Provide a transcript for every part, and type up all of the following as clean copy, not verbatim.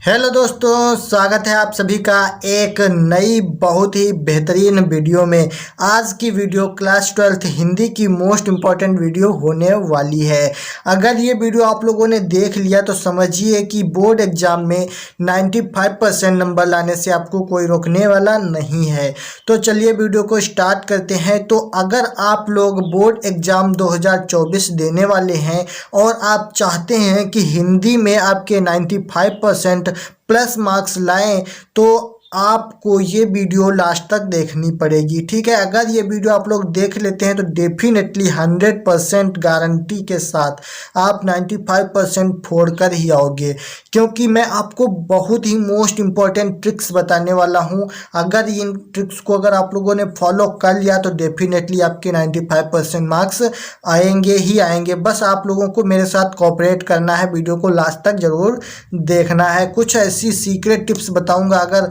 Hello दोस्तों, स्वागत है आप सभी का एक नई बहुत ही बेहतरीन वीडियो में। आज की वीडियो क्लास 12th हिंदी की मोस्ट इम्पॉर्टेंट वीडियो होने वाली है। अगर ये वीडियो आप लोगों ने देख लिया तो समझिए कि बोर्ड एग्जाम में 95% नंबर लाने से आपको कोई रोकने वाला नहीं है। तो चलिए वीडियो को स्टार्ट करते हैं। तो अगर आप लोग बोर्ड एग्जाम 2024 देने वाले हैं और आप चाहते हैं कि हिंदी में आपके 95% प्लस मार्क्स लाएं तो आपको ये वीडियो लास्ट तक देखनी पड़ेगी। ठीक है, अगर ये वीडियो आप लोग देख लेते हैं तो डेफिनेटली 100% गारंटी के साथ आप 95% फोड़ कर ही आओगे, क्योंकि मैं आपको बहुत ही मोस्ट इम्पॉर्टेंट ट्रिक्स बताने वाला हूँ। अगर इन ट्रिक्स को अगर आप लोगों ने फॉलो कर लिया तो डेफिनेटली आपके 95% मार्क्स आएंगे ही आएंगे। बस आप लोगों को मेरे साथ कोऑपरेट करना है, वीडियो को लास्ट तक ज़रूर देखना है। कुछ ऐसी सीक्रेट टिप्स बताऊंगा, अगर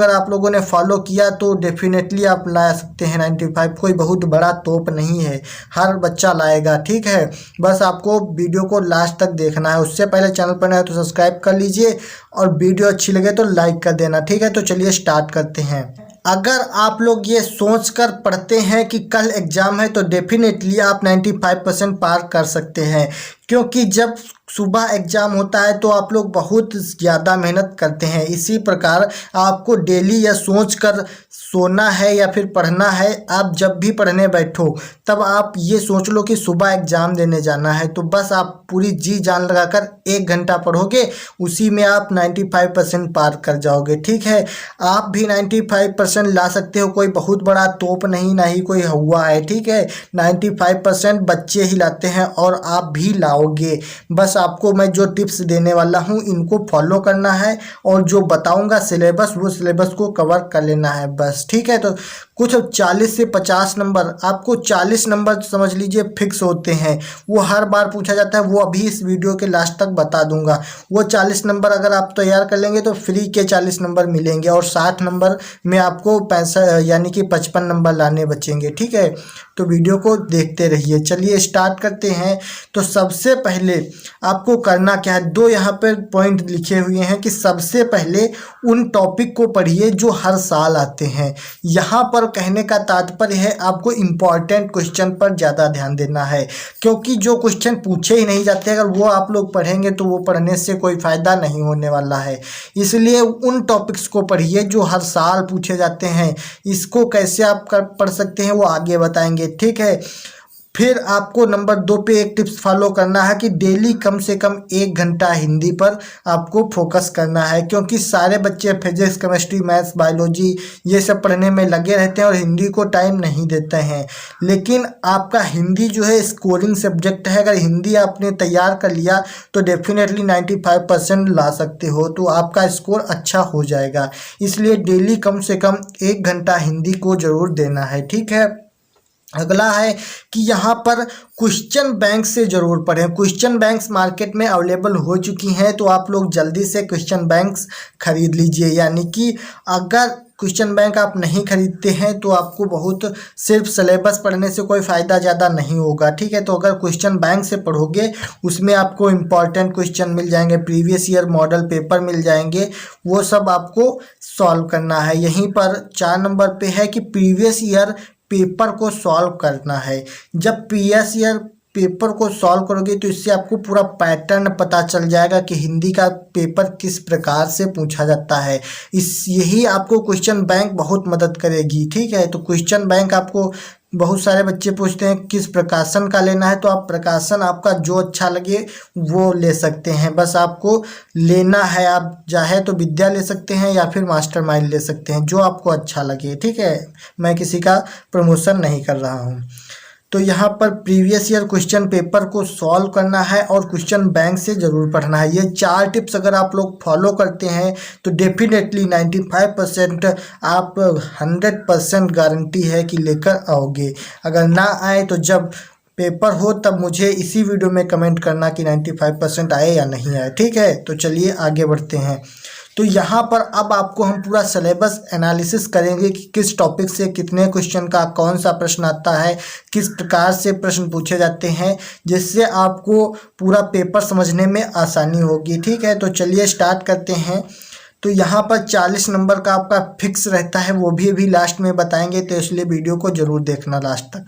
आप लोगों ने फॉलो किया तो डेफिनेटली आप ला सकते हैं 95। कोई बहुत बड़ा तोप नहीं है, हर बच्चा लाएगा। ठीक है, बस आपको वीडियो को लास्ट तक देखना है। उससे पहले चैनल पर नए हो तो सब्सक्राइब कर लीजिए और वीडियो अच्छी लगे तो लाइक कर देना। ठीक है, तो चलिए स्टार्ट करते हैं। अगर आप लोग ये सोच कर पढ़ते हैं कि कल एग्ज़ाम है तो डेफिनेटली आप 95% पार कर सकते हैं, क्योंकि जब सुबह एग्ज़ाम होता है तो आप लोग बहुत ज़्यादा मेहनत करते हैं। इसी प्रकार आपको डेली यह सोच कर सोना है या फिर पढ़ना है। आप जब भी पढ़ने बैठो तब आप ये सोच लो कि सुबह एग्ज़ाम देने जाना है, तो बस आप पूरी जी जान लगाकर 1 घंटा पढ़ोगे, उसी में आप 95% पार कर जाओगे। ठीक है, आप भी 95% ला सकते हो। कोई बहुत बड़ा तोप नहीं, ना ही कोई हुआ है। ठीक है, 95% बच्चे ही लाते हैं और आप भी लाओगे। बस आपको मैं जो टिप्स देने वाला हूँ इनको फॉलो करना है और जो बताऊँगा सिलेबस, वो सिलेबस को कवर कर लेना है बस। ठीक है, तो कुछ 40 से 50 नंबर, आपको 40 नंबर समझ लीजिए फिक्स होते हैं। वो हर बार पूछा जाता है, वो अभी इस वीडियो के लास्ट तक बता दूंगा। वो 40 नंबर अगर आप तैयार कर लेंगे तो फ्री के 40 नंबर मिलेंगे और 60 नंबर में आपको 65 यानी कि 55 नंबर लाने बचेंगे। ठीक है, तो वीडियो को देखते रहिए। चलिए स्टार्ट करते हैं। तो सबसे पहले आपको करना क्या है, दो यहाँ पर पॉइंट लिखे हुए हैं कि सबसे पहले उन टॉपिक को पढ़िए जो हर साल आते हैं। यहाँ पर कहने का तात्पर्य है आपको इम्पॉर्टेंट क्वेश्चन पर ज़्यादा ध्यान देना है, क्योंकि जो क्वेश्चन पूछे ही नहीं जाते अगर वो आप लोग पढ़ेंगे तो वो पढ़ने से कोई फ़ायदा नहीं होने वाला है। इसलिए उन टॉपिक्स को पढ़िए जो हर साल पूछे जाते हैं। इसको कैसे आप पढ़ सकते हैं वो आगे बताएंगे। ठीक है, फिर आपको नंबर 2 पे एक टिप्स फॉलो करना है कि डेली कम से कम 1 घंटा हिंदी पर आपको फोकस करना है, क्योंकि सारे बच्चे फिजिक्स, केमिस्ट्री, मैथ्स, बायोलॉजी ये सब पढ़ने में लगे रहते हैं और हिंदी को टाइम नहीं देते हैं। लेकिन आपका हिंदी जो है स्कोरिंग सब्जेक्ट है। अगर हिंदी आपने तैयार कर लिया तो डेफिनेटली 95% ला सकते हो, तो आपका स्कोर अच्छा हो जाएगा। इसलिए डेली कम से कम 1 घंटा हिंदी को ज़रूर देना है। ठीक है, अगला है कि यहाँ पर क्वेश्चन बैंक से ज़रूर पढ़ें। क्वेश्चन बैंक्स मार्केट में अवेलेबल हो चुकी हैं, तो आप लोग जल्दी से क्वेश्चन बैंक्स खरीद लीजिए। यानी कि अगर क्वेश्चन बैंक आप नहीं खरीदते हैं तो आपको बहुत सिर्फ सिलेबस पढ़ने से कोई फ़ायदा ज़्यादा नहीं होगा। ठीक है, तो अगर क्वेश्चन बैंक से पढ़ोगे उसमें आपको इम्पॉर्टेंट क्वेश्चन मिल जाएंगे, प्रीवियस ईयर मॉडल पेपर मिल जाएंगे, वो सब आपको सॉल्व करना है। यहीं पर 4 नंबर पे है कि प्रीवियस ईयर पेपर को सॉल्व करना है। जब प्रीवियस ईयर पेपर को सॉल्व करोगे तो इससे आपको पूरा पैटर्न पता चल जाएगा कि हिंदी का पेपर किस प्रकार से पूछा जाता है। यही आपको क्वेश्चन बैंक बहुत मदद करेगी। ठीक है, तो क्वेश्चन बैंक आपको बहुत सारे बच्चे पूछते हैं किस प्रकाशन का लेना है, तो आप प्रकाशन आपका जो अच्छा लगे वो ले सकते हैं। बस आपको लेना है, आप चाहे तो विद्या ले सकते हैं या फिर मास्टरमाइंड ले सकते हैं, जो आपको अच्छा लगे। ठीक है, मैं किसी का प्रमोशन नहीं कर रहा हूँ। तो यहाँ पर प्रीवियस ईयर क्वेश्चन पेपर को सॉल्व करना है और क्वेश्चन बैंक से ज़रूर पढ़ना है। ये 4 टिप्स अगर आप लोग फॉलो करते हैं तो डेफिनेटली 95% आप 100% गारंटी है कि लेकर आओगे। अगर ना आए तो जब पेपर हो तब मुझे इसी वीडियो में कमेंट करना कि 95% आए या नहीं आए। ठीक है, तो चलिए आगे बढ़ते हैं। तो यहाँ पर अब आपको हम पूरा सिलेबस एनालिसिस करेंगे कि किस टॉपिक से कितने क्वेश्चन का कौन सा प्रश्न आता है, किस प्रकार से प्रश्न पूछे जाते हैं, जिससे आपको पूरा पेपर समझने में आसानी होगी। ठीक है, तो चलिए स्टार्ट करते हैं। तो यहाँ पर 40 नंबर का आपका फिक्स रहता है, वो भी अभी लास्ट में बताएंगे, तो इसलिए वीडियो को ज़रूर देखना लास्ट तक।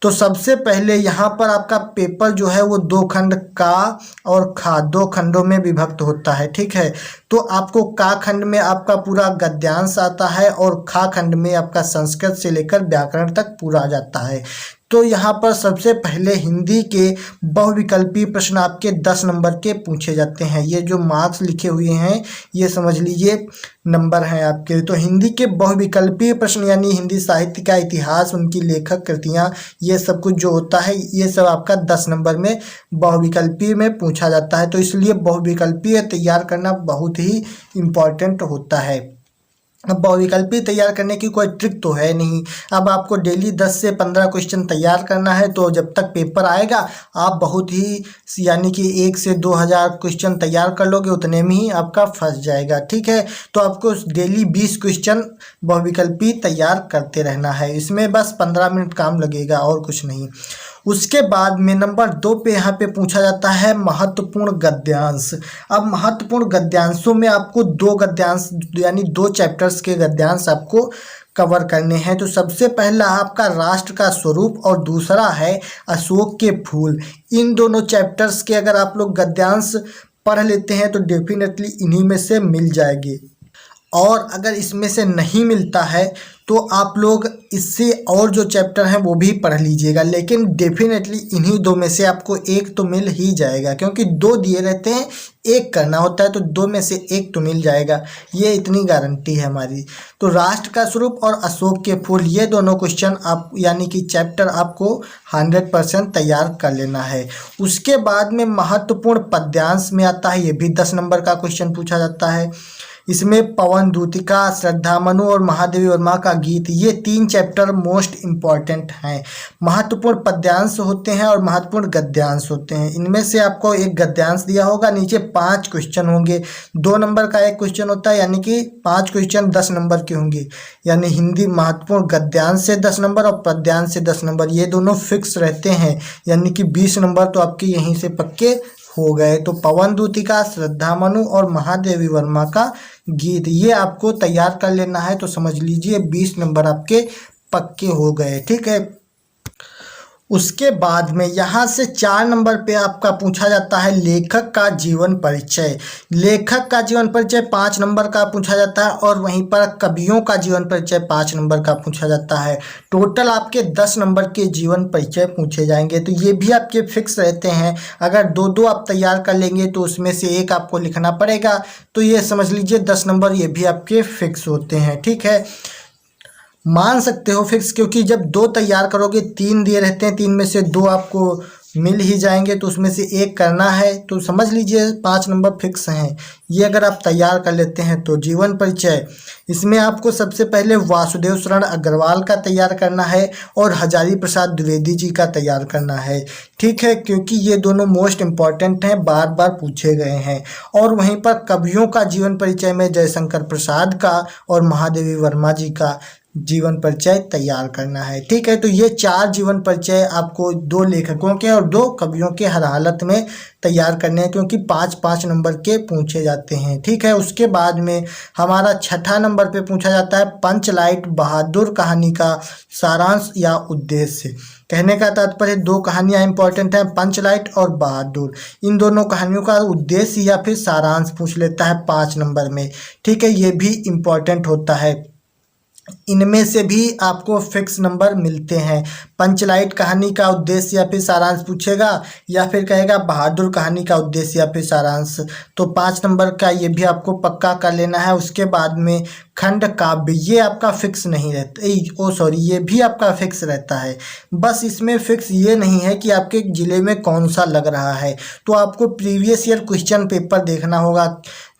तो सबसे पहले यहाँ पर आपका पेपर जो है वो 2 खंड का और खा 2 खंडों में विभक्त होता है। ठीक है, तो आपको का खंड में आपका पूरा गद्यांश आता है और खा खंड में आपका संस्कृत से लेकर व्याकरण तक पूरा आ जाता है। तो यहाँ पर सबसे पहले हिंदी के बहुविकल्पी प्रश्न आपके 10 नंबर के पूछे जाते हैं। ये जो मार्क्स लिखे हुए हैं ये समझ लीजिए नंबर हैं आपके। तो हिंदी के बहुविकल्पी प्रश्न यानी हिंदी साहित्य का इतिहास, उनकी लेखक कृतियाँ, ये सब कुछ जो होता है ये सब आपका 10 नंबर में बहुविकल्पी में पूछा जाता है। तो इसलिए बहुविकल्पी तैयार करना बहुत ही इम्पॉर्टेंट होता है। अब बहुविकल्पी तैयार करने की कोई ट्रिक तो है नहीं। अब आपको डेली 10 से 15 क्वेश्चन तैयार करना है, तो जब तक पेपर आएगा आप बहुत ही यानी कि 1 से 2000 क्वेश्चन तैयार कर लोगे, उतने में ही आपका फंस जाएगा। ठीक है, तो आपको डेली 20 क्वेश्चन बहुविकल्पी तैयार करते रहना है। इसमें बस 15 मिनट काम लगेगा और कुछ नहीं। उसके बाद में नंबर 2 पे यहाँ पे पूछा जाता है महत्वपूर्ण गद्यांश। अब महत्वपूर्ण गद्यांशों में आपको 2 गद्यांश यानी 2 चैप्टर्स के गद्यांश आपको कवर करने हैं। तो सबसे पहला आपका राष्ट्र का स्वरूप और दूसरा है अशोक के फूल। इन दोनों चैप्टर्स के अगर आप लोग गद्यांश पढ़ लेते हैं तो डेफिनेटली इन्हीं में से मिल जाएगी, और अगर इसमें से नहीं मिलता है तो आप लोग इससे और जो चैप्टर हैं वो भी पढ़ लीजिएगा, लेकिन डेफिनेटली इन्हीं 2 में से आपको एक तो मिल ही जाएगा, क्योंकि 2 दिए रहते हैं, एक करना होता है, तो 2 में से एक तो मिल जाएगा, ये इतनी गारंटी है हमारी। तो राष्ट्र का स्वरूप और अशोक के फूल, ये दोनों क्वेश्चन आप यानी कि चैप्टर आपको 100% तैयार कर लेना है। उसके बाद में महत्वपूर्ण पद्यांश में आता है, ये भी 10 नंबर का क्वेश्चन पूछा जाता है। इसमें पवन दूतिका, श्रद्धामनु और महादेवी वर्मा का गीत, ये 3 चैप्टर मोस्ट इम्पॉर्टेंट हैं। महत्वपूर्ण पद्यांश होते हैं और महत्वपूर्ण गद्यांश होते हैं। इनमें से आपको एक गद्यांश दिया होगा, नीचे 5 क्वेश्चन होंगे, 2 नंबर का एक क्वेश्चन होता है, यानी कि 5 क्वेश्चन 10 नंबर के होंगे। यानी हिंदी महत्वपूर्ण गद्यांश से 10 नंबर और पद्यांश से 10 नंबर, ये दोनों फिक्स रहते हैं, यानी कि 20 नंबर तो आपके यहीं से पक्के हो गए। तो पवन दूतिका, श्रद्धामनु और महादेवी वर्मा का गीत, ये आपको तैयार कर लेना है। तो समझ लीजिए 20 नंबर आपके पक्के हो गए। ठीक है, उसके बाद में यहाँ से 4 नंबर पे आपका पूछा जाता है लेखक का जीवन परिचय। लेखक का जीवन परिचय 5 नंबर का पूछा जाता है, और वहीं पर कवियों का जीवन परिचय 5 नंबर का पूछा जाता है। टोटल आपके 10 नंबर के जीवन परिचय पूछे जाएंगे। तो ये भी आपके फिक्स रहते हैं, अगर 2-2 आप तैयार कर लेंगे तो उसमें से एक आपको लिखना पड़ेगा। तो ये समझ लीजिए 10 नंबर ये भी आपके फिक्स होते हैं। ठीक है, मान सकते हो फिक्स, क्योंकि जब 2 तैयार करोगे 3 दिए रहते हैं, 3 में से 2 आपको मिल ही जाएंगे, तो उसमें से एक करना है। तो समझ लीजिए 5 नंबर फिक्स हैं। ये अगर आप तैयार कर लेते हैं तो जीवन परिचय, इसमें आपको सबसे पहले वासुदेव शरण अग्रवाल का तैयार करना है और हजारी प्रसाद द्विवेदी जी का तैयार करना है। ठीक है, क्योंकि ये दोनों मोस्ट इम्पॉर्टेंट हैं, बार बार पूछे गए हैं। और वहीं पर कवियों का जीवन परिचय में जयशंकर प्रसाद का और महादेवी वर्मा जी का जीवन परिचय तैयार करना है। ठीक है, तो ये 4 जीवन परिचय आपको 2 लेखकों के और 2 कवियों के हर हालत में तैयार करने हैं, क्योंकि 5-5 नंबर के पूछे जाते हैं। ठीक है, उसके बाद में हमारा 6ठा नंबर पे पूछा जाता है पंचलाइट बहादुर कहानी का सारांश या उद्देश्य। कहने का तात्पर्य 2 कहानियाँ इंपॉर्टेंट हैं, पंचलाइट और बहादुर। इन दोनों कहानियों का उद्देश्य या फिर सारांश पूछ लेता है 5 नंबर में। ठीक है, ये भी इम्पॉर्टेंट होता है। इनमें से भी आपको फिक्स नंबर मिलते हैं। पंचलाइट कहानी का उद्देश्य या फिर सारांश पूछेगा, या फिर कहेगा बहादुर कहानी का उद्देश्य या फिर सारांश, तो 5 नंबर का ये भी आपको पक्का कर लेना है। उसके बाद में खंड काव्य, ये आपका फिक्स नहीं रहता, ये भी आपका फिक्स रहता है। बस इसमें फिक्स ये नहीं है कि आपके ज़िले में कौन सा लग रहा है, तो आपको प्रीवियस ईयर क्वेश्चन पेपर देखना होगा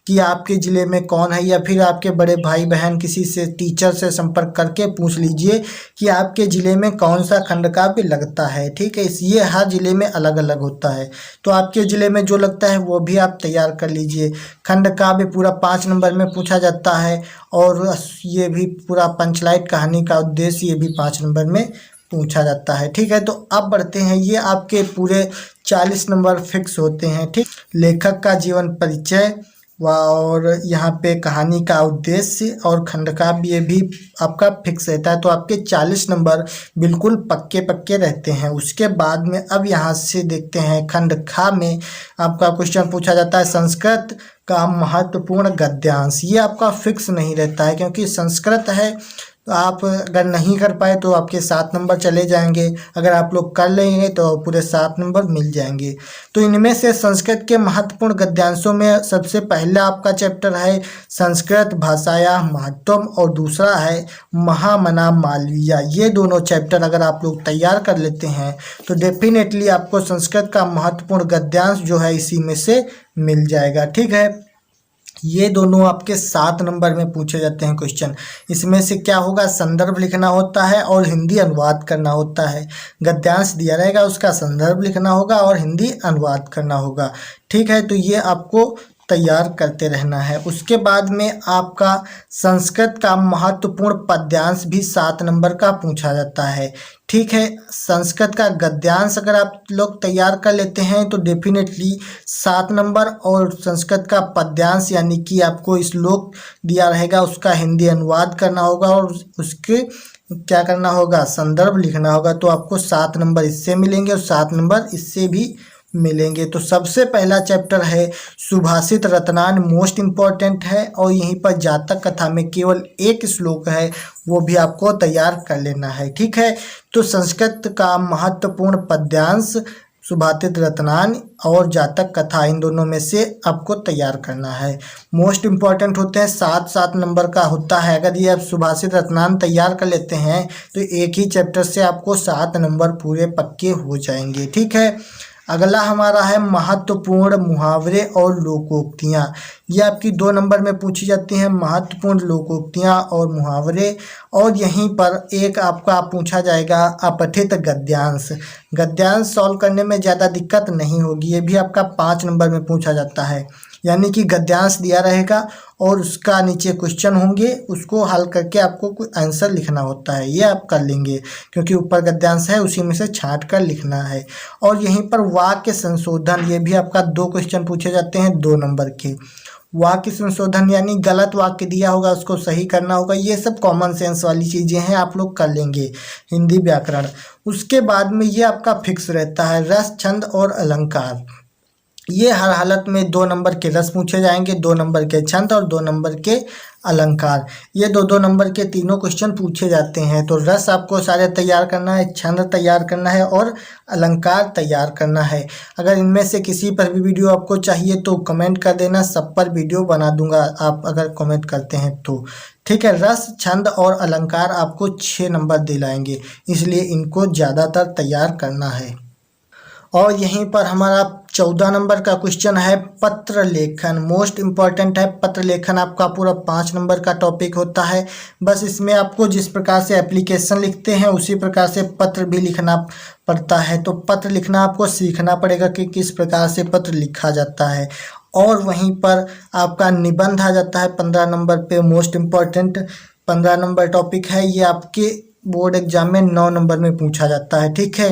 कि आपके ज़िले में कौन है, या फिर आपके बड़े भाई बहन किसी से टीचर से संपर्क करके पूछ लीजिए कि आपके ज़िले में कौन सा खंड काव्य लगता है। ठीक है, ये हर ज़िले में अलग अलग होता है, तो आपके ज़िले में जो लगता है वो भी आप तैयार कर लीजिए। खंड काव्य पूरा 5 नंबर में पूछा जाता है, और ये भी पूरा पंचलाइट कहानी का उद्देश्य ये भी 5 नंबर में पूछा जाता है। ठीक है, तो अब बढ़ते हैं, ये आपके पूरे 40 नंबर फिक्स होते हैं। ठीक, लेखक का जीवन परिचय और यहाँ पे कहानी का उद्देश्य और खंड काव्य ये भी आपका फिक्स रहता है, तो आपके 40 नंबर बिल्कुल पक्के पक्के रहते हैं। उसके बाद में अब यहाँ से देखते हैं खंड खा में आपका क्वेश्चन पूछा जाता है संस्कृत का महत्वपूर्ण गद्यांश। ये आपका फिक्स नहीं रहता है, क्योंकि संस्कृत है तो आप अगर नहीं कर पाए तो आपके 7 नंबर चले जाएंगे, अगर आप लोग कर लेंगे तो पूरे 7 नंबर मिल जाएंगे। तो इनमें से संस्कृत के महत्वपूर्ण गद्यांशों में सबसे पहला आपका चैप्टर है संस्कृत भाषाया महत्वम, और दूसरा है महामना मालवीय। ये दोनों चैप्टर अगर आप लोग तैयार कर लेते हैं तो डेफिनेटली आपको संस्कृत का महत्वपूर्ण गद्यांश जो है इसी में से मिल जाएगा। ठीक है, ये दोनों आपके 7 नंबर में पूछे जाते हैं क्वेश्चन। इसमें से क्या होगा, संदर्भ लिखना होता है और हिंदी अनुवाद करना होता है। गद्यांश दिया रहेगा, उसका संदर्भ लिखना होगा और हिंदी अनुवाद करना होगा। ठीक है, तो ये आपको तैयार करते रहना है। उसके बाद में आपका संस्कृत का महत्वपूर्ण पद्यांश भी 7 नंबर का पूछा जाता है। ठीक है, संस्कृत का गद्यांश अगर आप लोग तैयार कर लेते हैं तो डेफिनेटली 7 नंबर, और संस्कृत का पद्यांश यानी कि आपको श्लोक दिया रहेगा उसका हिंदी अनुवाद करना होगा और उसके क्या करना होगा, संदर्भ लिखना होगा, तो आपको 7 नंबर इससे मिलेंगे और 7 नंबर इससे भी मिलेंगे। तो सबसे पहला चैप्टर है सुभाषित रत्नान, मोस्ट इम्पॉर्टेंट है, और यहीं पर जातक कथा में केवल एक श्लोक है, वो भी आपको तैयार कर लेना है। ठीक है, तो संस्कृत का महत्वपूर्ण पद्यांश सुभाषित रत्नान और जातक कथा, इन दोनों में से आपको तैयार करना है। मोस्ट इम्पॉर्टेंट होते हैं, 7-7 नंबर का होता है। अगर ये आप सुभाषित रत्नान तैयार कर लेते हैं तो एक ही चैप्टर से आपको 7 नंबर पूरे पक्के हो जाएंगे। ठीक है, अगला हमारा है महत्वपूर्ण मुहावरे और लोकोक्तियाँ। ये आपकी 2 नंबर में पूछी जाती हैं, महत्वपूर्ण लोकोक्तियाँ और मुहावरे, और यहीं पर एक आपका पूछा जाएगा अपठित गद्यांश। गद्यांश सॉल्व करने में ज़्यादा दिक्कत नहीं होगी, ये भी आपका 5 नंबर में पूछा जाता है। यानी कि गद्यांश दिया रहेगा और उसका नीचे क्वेश्चन होंगे, उसको हल करके आपको कोई आंसर लिखना होता है, ये आप कर लेंगे क्योंकि ऊपर गद्यांश है उसी में से छांट कर लिखना है। और यहीं पर वाक्य संशोधन, ये भी आपका 2 क्वेश्चन पूछे जाते हैं 2 नंबर के। वाक्य संशोधन यानी गलत वाक्य दिया होगा उसको सही करना होगा, ये सब कॉमन सेंस वाली चीज़ें हैं, आप लोग कर लेंगे हिंदी व्याकरण। उसके बाद में ये आपका फिक्स रहता है रस, छंद और अलंकार। ये हर हालत में 2 नंबर के रस पूछे जाएंगे, 2 नंबर के छंद और 2 नंबर के अलंकार। ये 2-2 नंबर के तीनों क्वेश्चन पूछे जाते हैं। तो रस आपको सारे तैयार करना है, छंद तैयार करना है और अलंकार तैयार करना है। अगर इनमें से किसी पर भी वीडियो आपको चाहिए तो कमेंट कर देना, सब पर वीडियो बना दूंगा आप अगर कमेंट करते हैं तो। ठीक है, रस, छंद और अलंकार आपको 6 नंबर दिलाएंगे, इसलिए इनको ज़्यादातर तैयार करना है। और यहीं पर हमारा 14 नंबर का क्वेश्चन है पत्र लेखन। मोस्ट इम्पॉर्टेंट है पत्र लेखन, आपका पूरा 5 नंबर का टॉपिक होता है। बस इसमें आपको जिस प्रकार से एप्लीकेशन लिखते हैं उसी प्रकार से पत्र भी लिखना पड़ता है। तो पत्र लिखना आपको सीखना पड़ेगा कि किस प्रकार से पत्र लिखा जाता है। और वहीं पर आपका निबंध आ जाता है 15 नंबर पे, मोस्ट इम्पॉर्टेंट 15 नंबर टॉपिक है। ये आपके बोर्ड एग्जाम में 9 नंबर में पूछा जाता है। ठीक है,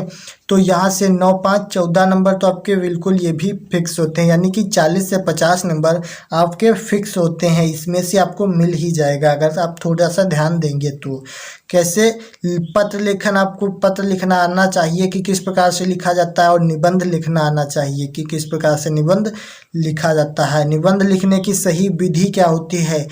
तो यहाँ से 9, 5, 14 नंबर तो आपके बिल्कुल ये भी फिक्स होते हैं, यानी कि 40 से 50 नंबर आपके फिक्स होते हैं। इसमें से आपको मिल ही जाएगा अगर आप थोड़ा सा ध्यान देंगे तो। कैसे, पत्र लेखन, आपको पत्र लिखना आना चाहिए कि किस प्रकार से लिखा जाता है, और निबंध लिखना आना चाहिए कि किस प्रकार से निबंध लिखा जाता है। निबंध लिखने की सही विधि क्या होती है,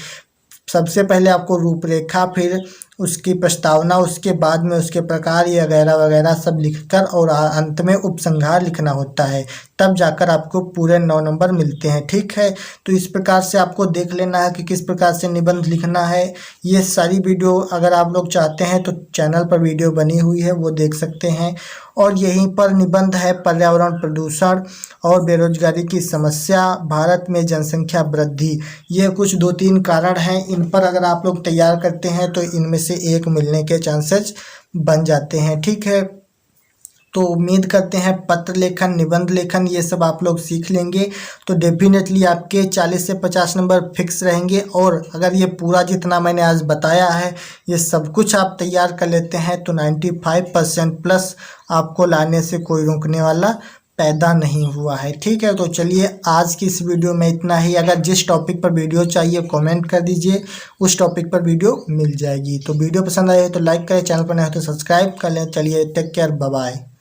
सबसे पहले आपको रूपरेखा, फिर उसकी प्रस्तावना, उसके बाद में उसके प्रकार ये वगैरह वगैरह सब लिखकर और अंत में उपसंहार लिखना होता है, तब जाकर आपको पूरे 9 नंबर मिलते हैं। ठीक है, तो इस प्रकार से आपको देख लेना है कि किस प्रकार से निबंध लिखना है। ये सारी वीडियो अगर आप लोग चाहते हैं तो चैनल पर वीडियो बनी हुई है, वो देख सकते हैं। और यहीं पर निबंध है पर्यावरण प्रदूषण और बेरोजगारी की समस्या, भारत में जनसंख्या वृद्धि। ये कुछ 2-3 कारण हैं, इन पर अगर आप लोग तैयार करते हैं तो इनमें से एक मिलने के चांसेस बन जाते हैं। ठीक है, तो उम्मीद करते हैं पत्र लेखन, निबंध लेखन ये सब आप लोग सीख लेंगे तो डेफिनेटली आपके 40 से 50 नंबर फिक्स रहेंगे। और अगर ये पूरा जितना मैंने आज बताया है ये सब कुछ आप तैयार कर लेते हैं तो 95% प्लस आपको लाने से कोई रोकने वाला पैदा नहीं हुआ है। ठीक है, तो चलिए आज की इस वीडियो में इतना ही। अगर जिस टॉपिक पर वीडियो चाहिए कमेंट कर दीजिए, उस टॉपिक पर वीडियो मिल जाएगी। तो वीडियो पसंद आए तो लाइक करें, चैनल पर नए हो तो सब्सक्राइब कर लें। चलिए टेक केयर, बाय बाय।